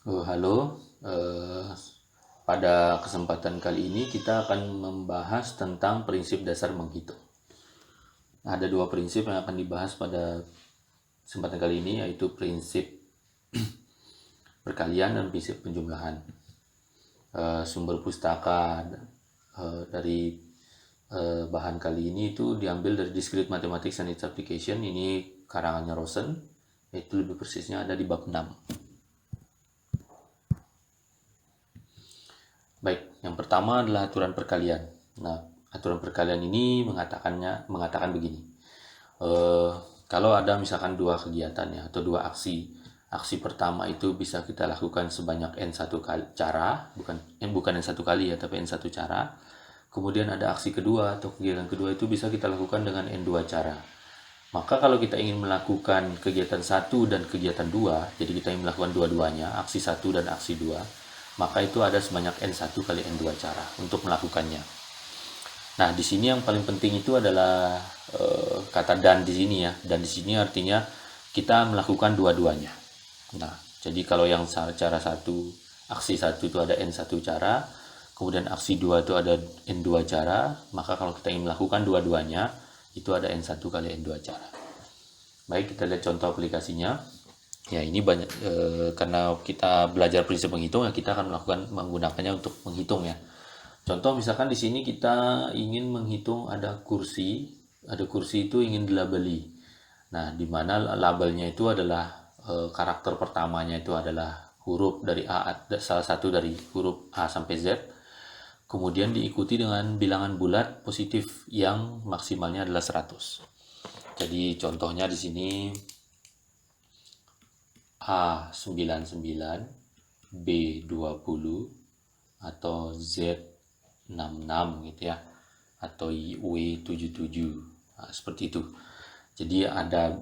Halo, pada kesempatan kali ini kita akan membahas tentang prinsip dasar menghitung. Ada dua prinsip yang akan dibahas pada kesempatan kali ini, yaitu prinsip perkalian dan prinsip penjumlahan. Sumber pustaka dari bahan kali ini itu diambil dari Discrete Mathematics and its Application. Ini karangannya Rosen, itu lebih persisnya ada di bab 6. Baik, yang pertama adalah aturan perkalian. Nah, aturan perkalian ini mengatakan begini. Eh, Kalau ada misalkan dua kegiatan ya atau dua aksi. Aksi pertama itu bisa kita lakukan sebanyak n1 kali cara, bukan n1 kali ya, tapi n1 cara. Kemudian ada aksi kedua atau kegiatan kedua itu bisa kita lakukan dengan n2 cara. Maka kalau kita ingin melakukan kegiatan satu dan kegiatan dua, jadi kita ingin melakukan dua-duanya, aksi satu dan aksi dua, maka itu ada sebanyak n1 kali n2 cara untuk melakukannya. Nah, di sini yang paling penting itu adalah kata dan di sini ya. Dan di sini artinya kita melakukan dua-duanya. Nah, jadi kalau yang cara satu, aksi satu itu ada n1 cara, kemudian aksi dua itu ada n2 cara, maka kalau kita ingin melakukan dua-duanya, itu ada n1 kali n2 cara. Baik, kita lihat contoh aplikasinya. Ya, ini banyak karena kita belajar prinsip menghitung ya, kita akan menggunakannya untuk menghitung ya. Contoh misalkan di sini kita ingin menghitung ada kursi itu ingin dilabeli. Nah, di mana labelnya itu adalah karakter pertamanya itu adalah huruf dari salah satu dari huruf A sampai Z. Kemudian diikuti dengan bilangan bulat positif yang maksimalnya adalah 100. Jadi contohnya di sini A99, B20, atau Z66 gitu ya, atau W77. Nah, seperti itu. Jadi ada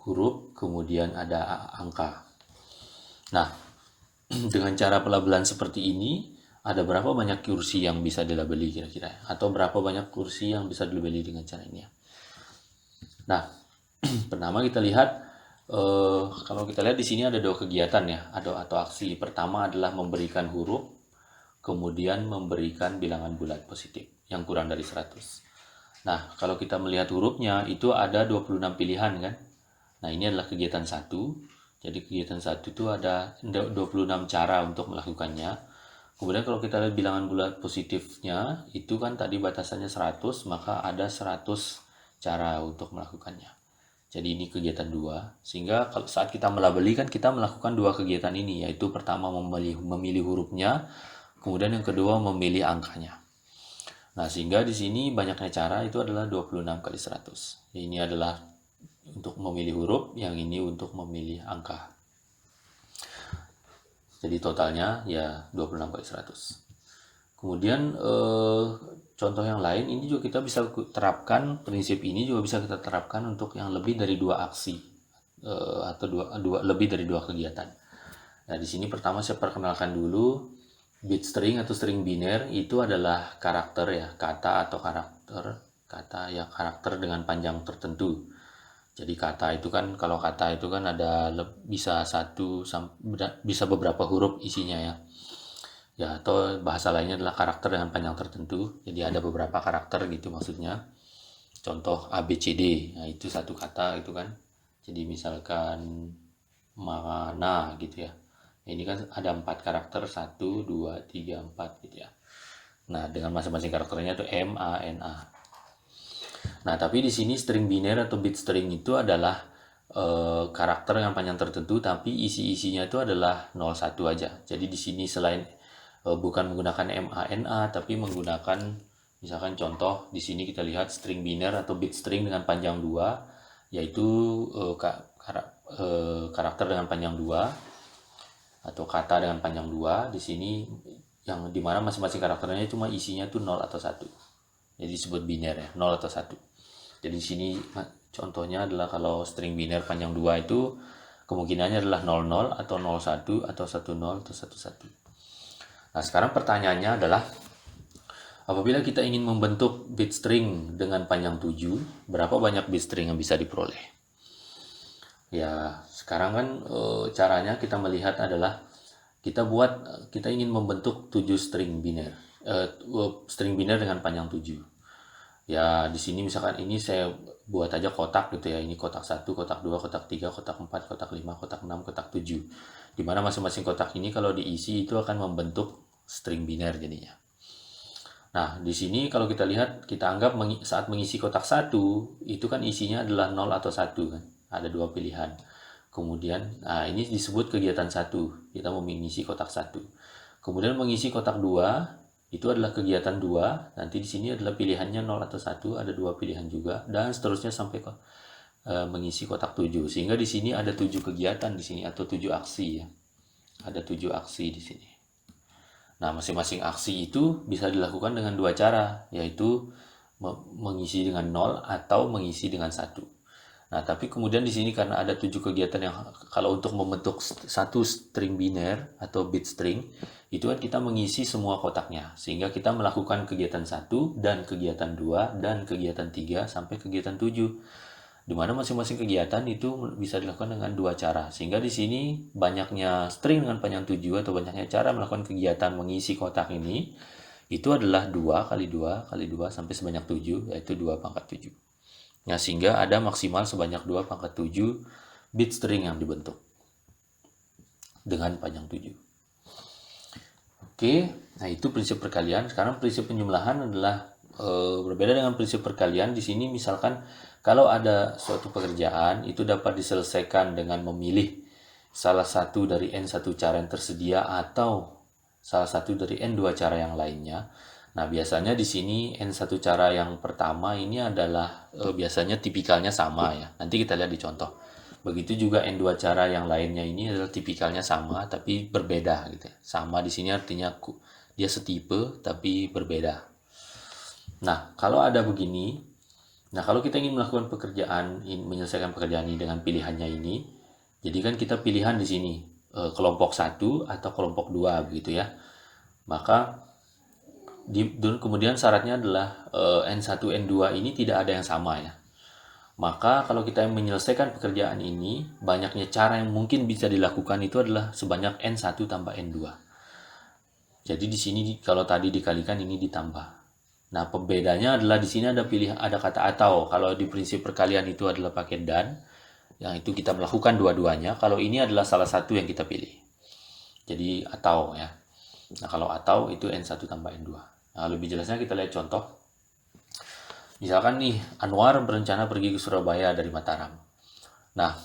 huruf, kemudian ada angka. Nah, dengan cara pelabelan seperti ini, ada berapa banyak kursi yang bisa dilabeli kira-kira? Atau berapa banyak kursi yang bisa dilabeli dengan cara ini ya? Nah, pertama kita lihat kalau kita lihat di sini ada dua kegiatan ya, atau aksi. Pertama adalah memberikan huruf, kemudian memberikan bilangan bulat positif yang kurang dari 100. Nah, kalau kita melihat hurufnya itu ada 26 pilihan kan. Nah, ini adalah kegiatan satu. Jadi kegiatan satu itu ada 26 cara untuk melakukannya. Kemudian kalau kita lihat bilangan bulat positifnya, itu kan tadi batasannya 100, maka ada 100 cara untuk melakukannya. Jadi ini kegiatan dua, sehingga kalau saat kita melabeli kan kita melakukan dua kegiatan ini, yaitu pertama memilih hurufnya, kemudian yang kedua memilih angkanya. Nah, sehingga di sini banyaknya cara itu adalah 26 kali 100. Ini adalah untuk memilih huruf, yang ini untuk memilih angka. Jadi totalnya ya 26 kali 100. Kemudian contoh yang lain ini juga kita bisa terapkan, prinsip ini juga bisa kita terapkan untuk yang lebih dari dua aksi atau lebih dari dua kegiatan. Nah, di sini pertama saya perkenalkan dulu bit string atau string biner itu adalah karakter ya, kata atau kata ya, karakter dengan panjang tertentu. Jadi kata itu kan, kalau kata itu kan ada bisa bisa beberapa huruf isinya ya. Ya, atau bahasa lainnya adalah karakter dengan panjang tertentu. Jadi ada beberapa karakter gitu maksudnya. Contoh A B C D. Nah, itu satu kata itu kan. Jadi misalkan mana gitu ya. Ini kan ada 4 karakter, 1, 2, 3, 4 gitu ya. Nah, dengan masing-masing karakternya itu M, A, N, A. Nah, tapi di sini string biner atau bit string itu adalah karakter yang panjang tertentu, tapi isi-isinya itu adalah 01 aja. Jadi di sini selain bukan menggunakan MANA, tapi menggunakan misalkan contoh di sini kita lihat string biner atau bit string dengan panjang 2, yaitu karakter dengan panjang 2 atau kata dengan panjang 2. Di sini yang dimana masing-masing karakternya cuma isinya tuh 0 atau 1. Jadi disebut biner ya, 0 atau 1. Jadi di sini contohnya adalah kalau string biner panjang 2 itu kemungkinannya adalah 00 atau 01 atau 10 atau 11. Nah, sekarang pertanyaannya adalah apabila kita ingin membentuk bit string dengan panjang 7, berapa banyak bit string yang bisa diperoleh? Ya, sekarang kan caranya kita melihat adalah kita ingin membentuk 7 string biner. String biner dengan panjang 7. Ya, di sini misalkan ini saya buat aja kotak gitu ya. Ini kotak 1, kotak 2, kotak 3, kotak 4, kotak 5, kotak 6, kotak 7. Di mana masing-masing kotak ini kalau diisi itu akan membentuk string biner jadinya. Nah, di sini kalau kita lihat, kita anggap saat mengisi kotak 1, itu kan isinya adalah 0 atau 1 kan. Ada dua pilihan. Kemudian, nah ini disebut kegiatan 1. Kita mau mengisi kotak 1. Kemudian mengisi kotak 2, itu adalah kegiatan 2. Nanti di sini adalah pilihannya 0 atau 1, ada dua pilihan juga, dan seterusnya sampai mengisi kotak 7. Sehingga di sini ada 7 kegiatan di sini, atau 7 aksi ya. Ada 7 aksi di sini. Nah, masing-masing aksi itu bisa dilakukan dengan dua cara, yaitu mengisi dengan 0 atau mengisi dengan 1. Nah, tapi kemudian di sini karena ada 7 kegiatan yang kalau untuk membentuk satu string biner atau bit string, itu kan kita mengisi semua kotaknya. Sehingga kita melakukan kegiatan 1 dan kegiatan 2 dan kegiatan 3 sampai kegiatan 7. Di mana masing-masing kegiatan itu bisa dilakukan dengan dua cara. Sehingga di sini banyaknya string dengan panjang 7 atau banyaknya cara melakukan kegiatan mengisi kotak ini, itu adalah 2 kali 2 kali 2 sampai sebanyak 7, yaitu 2 pangkat 7. Nah, sehingga ada maksimal sebanyak 2 pangkat 7 bit string yang dibentuk dengan panjang 7. Oke, nah itu prinsip perkalian. Sekarang prinsip penjumlahan adalah berbeda dengan prinsip perkalian. Di sini misalkan kalau ada suatu pekerjaan itu dapat diselesaikan dengan memilih salah satu dari n1 cara yang tersedia atau salah satu dari n2 cara yang lainnya. Nah, biasanya di sini n1 cara yang pertama ini adalah biasanya tipikalnya sama ya. Nanti kita lihat di contoh. Begitu juga n2 cara yang lainnya ini adalah tipikalnya sama tapi berbeda gitu ya. Sama di sini artinya dia setipe tapi berbeda. Nah, kalau ada begini, nah kalau kita ingin melakukan pekerjaan, menyelesaikan pekerjaan ini dengan pilihannya ini, jadi kan kita pilihan di sini kelompok 1 atau kelompok 2 begitu ya. Maka kemudian syaratnya adalah N1, N2 ini tidak ada yang sama ya. Maka kalau kita menyelesaikan pekerjaan ini, banyaknya cara yang mungkin bisa dilakukan itu adalah sebanyak N1 tambah N2. Jadi di sini kalau tadi dikalikan ini ditambah. Nah, pembedanya adalah di sini ada kata atau. Kalau di prinsip perkalian itu adalah pakai dan, yang itu kita melakukan dua-duanya. Kalau ini adalah salah satu yang kita pilih. Jadi atau ya. Nah, kalau atau itu N1 tambah N2. Nah, lebih jelasnya kita lihat contoh. Misalkan nih, Anwar berencana pergi ke Surabaya dari Mataram. Nah,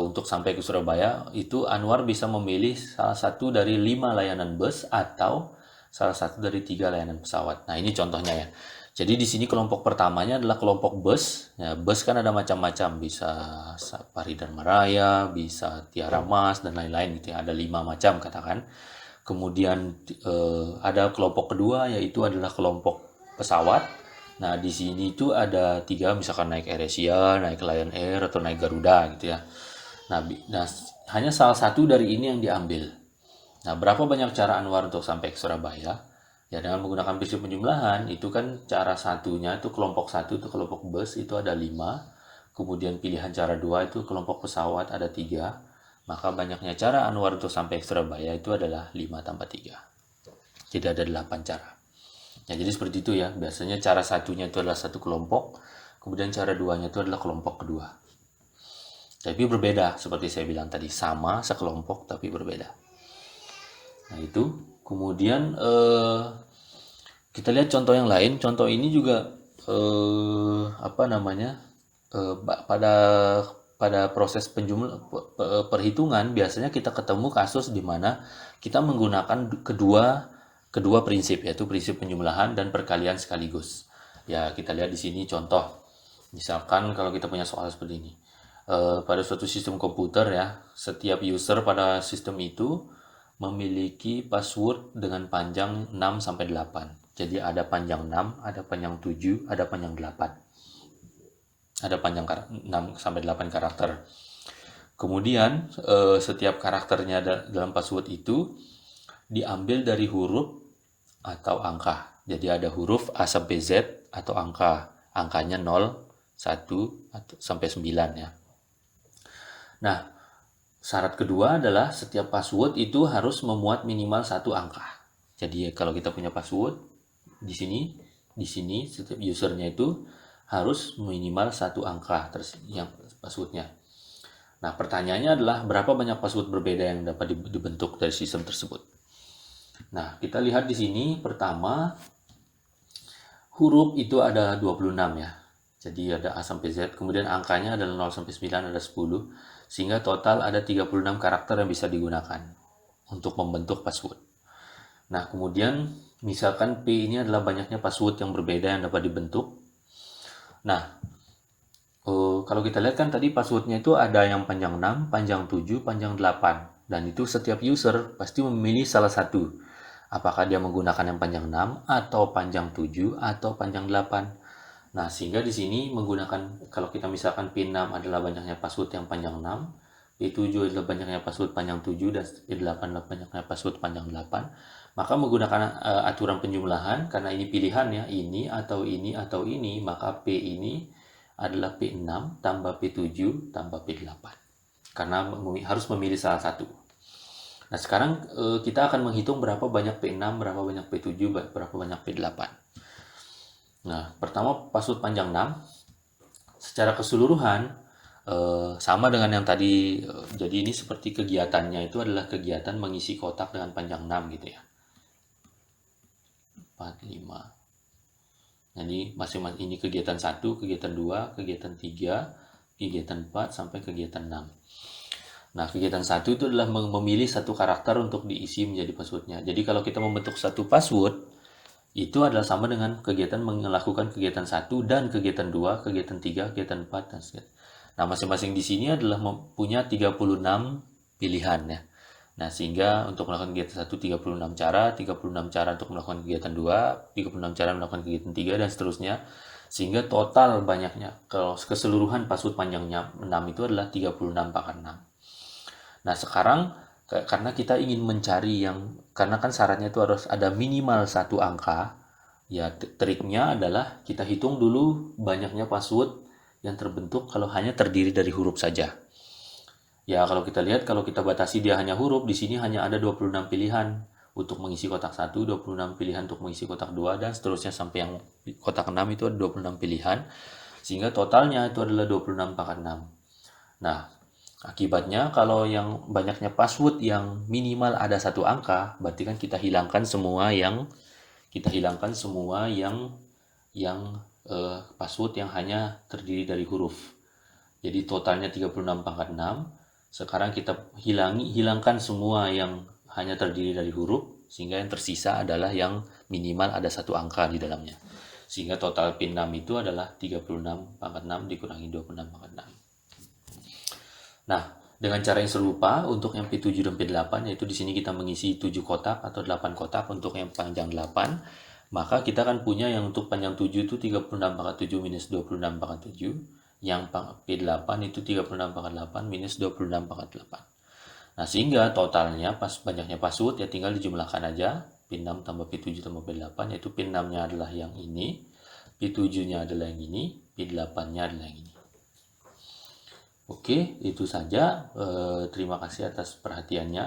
untuk sampai ke Surabaya, itu Anwar bisa memilih salah satu dari 5 layanan bus atau salah satu dari 3 layanan pesawat. Nah, ini contohnya ya. Jadi di sini kelompok pertamanya adalah kelompok bus. Ya, bus kan ada macam-macam, bisa Safari Dharma Raya, bisa Tiara Mas, dan lain-lain gitu ya. Ada 5 macam katakan. Kemudian ada kelompok kedua, yaitu adalah kelompok pesawat. Nah, di sini itu ada 3, misalkan naik AirAsia, naik Lion Air, atau naik Garuda gitu ya. Nah, hanya salah satu dari ini yang diambil. Nah, berapa banyak cara Anwar untuk sampai ke Surabaya? Ya, dengan menggunakan prinsip penjumlahan, itu kan cara satunya itu kelompok 1 itu kelompok bus itu ada 5. Kemudian pilihan cara 2 itu kelompok pesawat ada 3. Maka banyaknya cara Anwar untuk sampai ke Surabaya itu adalah 5 tambah 3. Jadi ada 8 cara. Ya, jadi seperti itu ya. Biasanya cara satunya itu adalah satu kelompok, kemudian cara duanya itu adalah kelompok kedua. Tapi berbeda, seperti saya bilang tadi, sama sekelompok tapi berbeda. Nah, itu. Kemudian kita lihat contoh yang lain. Contoh ini juga pada proses perhitungan biasanya kita ketemu kasus di mana kita menggunakan kedua prinsip, yaitu prinsip penjumlahan dan perkalian sekaligus. Ya, kita lihat di sini contoh. Misalkan kalau kita punya soal seperti ini. Pada suatu sistem komputer ya, setiap user pada sistem itu memiliki password dengan panjang 6 sampai 8. Jadi ada panjang 6, ada panjang 7, ada panjang 8. Ada panjang 6 sampai 8 karakter. Kemudian setiap karakternya dalam password itu diambil dari huruf atau angka. Jadi ada huruf A sampai Z atau angka. Angkanya 0, 1 sampai 9 ya. Nah, Syarat kedua adalah setiap password itu harus memuat minimal satu angka. Jadi kalau kita punya password di sini setiap usernya itu harus minimal satu angka yang passwordnya. Nah, pertanyaannya adalah berapa banyak password berbeda yang dapat dibentuk dari sistem tersebut. Nah, kita lihat di sini pertama huruf itu ada 26 ya. Jadi ada A sampai Z, kemudian angkanya adalah 0 sampai 9 ada 10, sehingga total ada 36 karakter yang bisa digunakan untuk membentuk password. Nah, kemudian misalkan P ini adalah banyaknya password yang berbeda yang dapat dibentuk. Nah, kalau kita lihat kan tadi passwordnya itu ada yang panjang 6, panjang 7, panjang 8. Dan itu setiap user pasti memilih salah satu. Apakah dia menggunakan yang panjang 6, atau panjang 7, atau panjang 8. Nah, sehingga di sini menggunakan, kalau kita misalkan PIN 6 adalah banyaknya password yang panjang 6, P7 adalah banyaknya password panjang 7, dan P8 adalah banyaknya password panjang 8, maka menggunakan aturan penjumlahan, karena ini pilihan ya, ini atau ini atau ini, maka P ini adalah P6 tambah P7 tambah P8. Karena harus memilih salah satu. Nah, sekarang kita akan menghitung berapa banyak P6, berapa banyak P7, berapa banyak P8. Nah, pertama password panjang 6. Secara keseluruhan sama dengan yang tadi. Jadi ini seperti kegiatannya itu adalah kegiatan mengisi kotak dengan panjang 6 gitu ya. 4, 5. Jadi masing-masing ini kegiatan 1, kegiatan 2, kegiatan 3, kegiatan 4, sampai kegiatan 6. Nah, kegiatan 1 itu adalah memilih satu karakter untuk diisi menjadi passwordnya. Jadi kalau kita membentuk satu password, itu adalah sama dengan kegiatan melakukan kegiatan 1 dan kegiatan 2, kegiatan 3, kegiatan 4, dan seterusnya. Nah, masing-masing di sini adalah mempunyai 36 pilihan ya. Nah, sehingga untuk melakukan kegiatan 1 36 cara, 36 cara untuk melakukan kegiatan 2, 36 cara melakukan kegiatan 3, dan seterusnya. Sehingga total banyaknya, kalau keseluruhan password panjangnya 6 itu adalah 36 pangkat 6. Nah, sekarang karena kita ingin mencari karena kan syaratnya itu harus ada minimal satu angka, ya triknya adalah kita hitung dulu banyaknya password yang terbentuk kalau hanya terdiri dari huruf saja. Ya, kalau kita lihat, kalau kita batasi dia hanya huruf, di sini hanya ada 26 pilihan untuk mengisi kotak 1, 26 pilihan untuk mengisi kotak 2, dan seterusnya sampai yang kotak 6 itu ada 26 pilihan. Sehingga totalnya itu adalah 26 pangkat 6. Nah, akibatnya kalau yang banyaknya password yang minimal ada satu angka, berarti kan kita hilangkan semua yang password yang hanya terdiri dari huruf. Jadi totalnya 36 pangkat 6. Sekarang kita hilangkan semua yang hanya terdiri dari huruf, sehingga yang tersisa adalah yang minimal ada satu angka di dalamnya. Sehingga total PIN 6 itu adalah 36 pangkat 6 dikurangi 26 pangkat 6. Nah, dengan cara yang serupa untuk yang P7 dan P8, yaitu di sini kita mengisi 7 kotak atau 8 kotak untuk yang panjang 8, maka kita akan punya yang untuk panjang 7 itu 36 pangkat 7 minus 26 pangkat 7. Yang P8 itu 36 pangkat 8 minus 26 pangkat 8. Nah, sehingga totalnya banyaknya password ya tinggal dijumlahkan aja. Pin 6 tambah P7 tambah P8, yaitu pin 6-nya adalah yang ini, P7-nya adalah yang ini, P8-nya adalah yang ini. Oke, itu saja. Terima kasih atas perhatiannya.